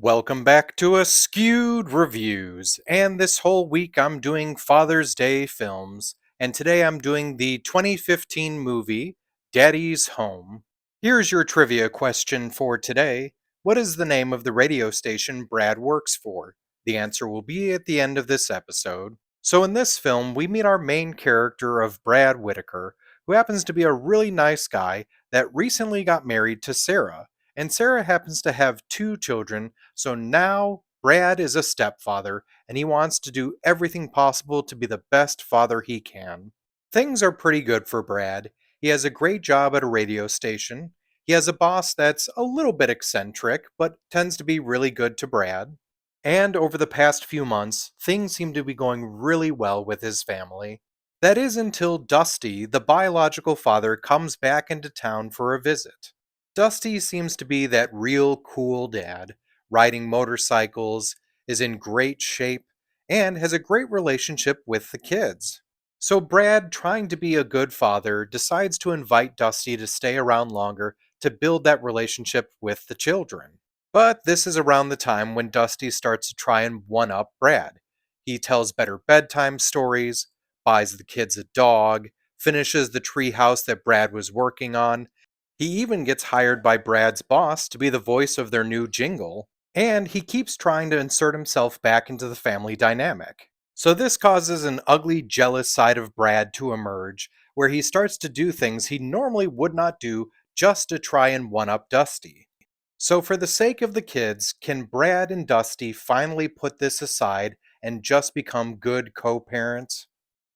Welcome back to Askewed Reviews, and this whole week I'm doing Father's Day films, and today I'm doing the 2015 movie Daddy's Home. Here's your trivia question for today. What is the name of the radio station Brad works for? The answer will be at the end of this episode. So in this film, we meet our main character of Brad Whitaker, who happens to be a really nice guy that recently got married to Sarah, and Sarah happens to have two children, so now Brad is a stepfather and he wants to do everything possible to be the best father he can. Things are pretty good for Brad. He has a great job at a radio station. He has a boss that's a little bit eccentric, but tends to be really good to Brad. And over the past few months, things seem to be going really well with his family. That is until Dusty, the biological father, comes back into town for a visit. Dusty seems to be that real cool dad, riding motorcycles, is in great shape, and has a great relationship with the kids. So Brad, trying to be a good father, decides to invite Dusty to stay around longer to build that relationship with the children. But this is around the time when Dusty starts to try and one up Brad. He tells better bedtime stories, buys the kids a dog, finishes the tree house that Brad was working on. He even gets hired by Brad's boss to be the voice of their new jingle, and he keeps trying to insert himself back into the family dynamic. So this causes an ugly, jealous side of Brad to emerge, where he starts to do things he normally would not do just to try and one up Dusty. So, for the sake of the kids, can Brad and Dusty finally put this aside and just become good co parents?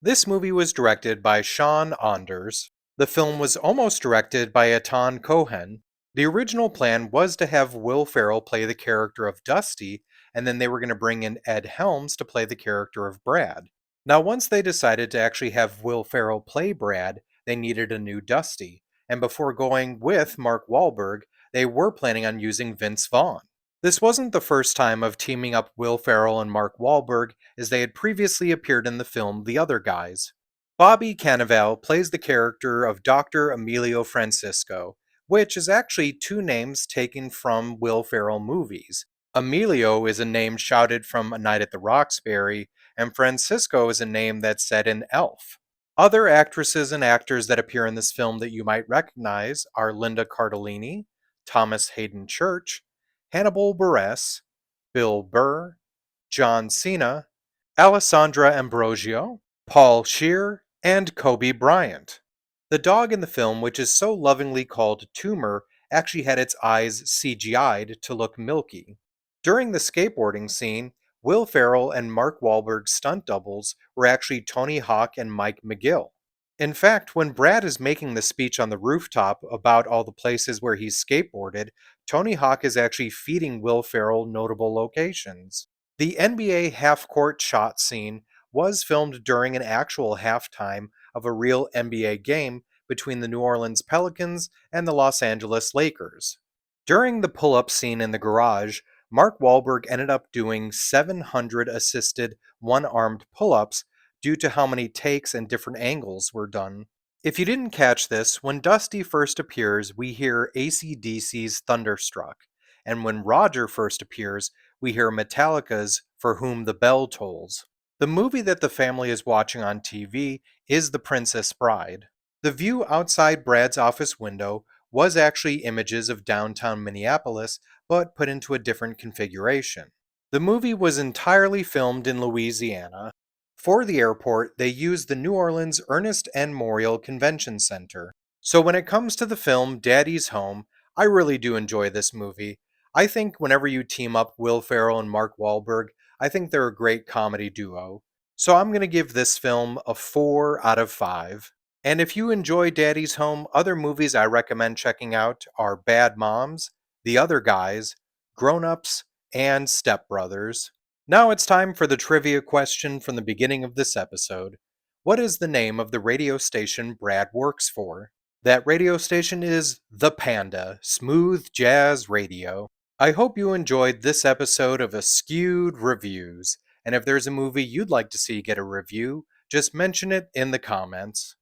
This movie was directed by Sean Anders. The film was almost directed by Atan Cohen. The original plan was to have Will Ferrell play the character of Dusty, and then they were going to bring in Ed Helms to play the character of Brad. Now, once they decided to actually have Will Ferrell play Brad, they needed a new Dusty. And before going with Mark Wahlberg, they were planning on using Vince Vaughn. This wasn't the first time of teaming up Will Ferrell and Mark Wahlberg, as they had previously appeared in the film The Other Guys. Bobby Cannavale plays the character of Dr. Emilio Francisco, which is actually two names taken from Will Ferrell movies. Emilio is a name shouted from A Night at the Roxbury, and Francisco is a name that's said in Elf. Other actresses and actors that appear in this film that you might recognize are Linda Cardellini, Thomas Hayden Church, Hannibal Buress, Bill Burr, John Cena, Alessandra Ambrosio, Paul Scheer, and Kobe Bryant. The dog in the film, which is so lovingly called Tumor, actually had its eyes CGI'd to look milky. During the skateboarding scene, Will Ferrell and Mark Wahlberg's stunt doubles were actually Tony Hawk and Mike McGill. In fact, when Brad is making the speech on the rooftop about all the places where he's skateboarded, Tony Hawk is actually feeding Will Ferrell notable locations. The NBA half-court shot scene was filmed during an actual halftime of a real NBA game between the New Orleans Pelicans and the Los Angeles Lakers. During the pull-up scene in the garage, Mark Wahlberg ended up doing 700 assisted one-armed pull-ups due to how many takes and different angles were done. If you didn't catch this, when Dusty first appears, we hear AC/DC's Thunderstruck, and when Roger first appears, we hear Metallica's For Whom the Bell Tolls. The movie that the family is watching on TV is The Princess Bride. The view outside Brad's office window was actually images of downtown Minneapolis, but put into a different configuration. The movie was entirely filmed in Louisiana. For the airport, they used the New Orleans Ernest N. Morial Convention Center. So when it comes to the film Daddy's Home, I really do enjoy this movie. I think whenever you team up Will Ferrell and Mark Wahlberg, I think they're a great comedy duo. So I'm going to give this film a 4 out of 5. And if you enjoy Daddy's Home, other movies I recommend checking out are Bad Moms, The Other Guys, Grown Ups, and Step Brothers. Now it's time for the trivia question from the beginning of this episode. What is the name of the radio station Brad works for? That radio station is The Panda, Smooth Jazz Radio. I hope you enjoyed this episode of Askewed Reviews, and if there's a movie you'd like to see get a review, just mention it in the comments.